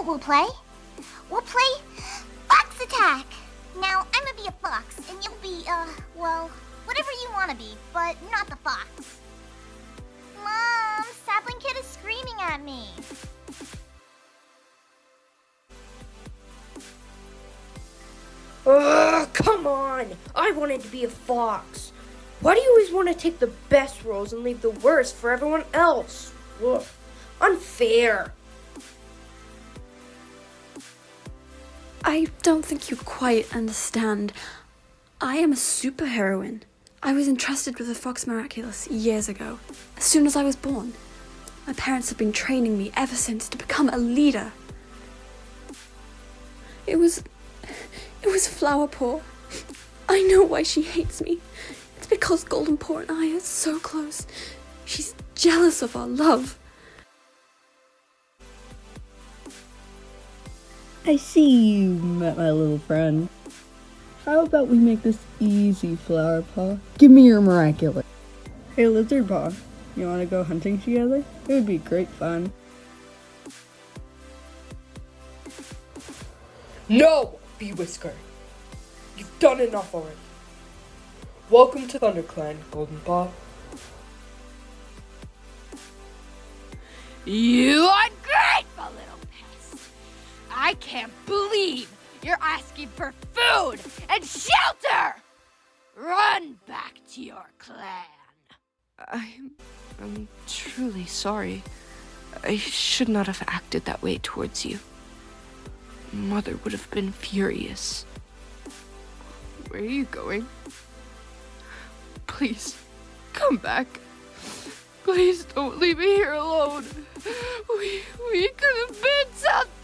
what we'll play? We'll play Fox Attack! Now, I'm gonna be a fox, and you'll be, well, whatever you want to be, but not the fox. Mom, Sapling Kid is screaming at me. Ugh, come on! I wanted to be a fox. Why do you always want to take the best roles and leave the worst for everyone else? Ugh, unfair. I don't think you quite understand. I am a superheroine. I was entrusted with the Fox Purraculous years ago, as soon as I was born. My parents have been training me ever since to become a leader. It was Flower Paw. I know why she hates me. It's because Golden Paw and I are so close. She's jealous of our love. I see you met my little friend. How about we make this easy, Flower Paw? Give me your Miraculous. Hey, Lizard Paw, you want to go hunting together? It would be great fun. No, Bee-Whisker. You've done enough already. Welcome to ThunderClan, Golden Paw. You ungrateful little pest! I can't believe you're asking for food and shelter! Run back to your clan! I'm truly sorry. I should not have acted that way towards you. Mother would have been furious. Where are you going? Please, come back. Please don't leave me here alone. We could have been something.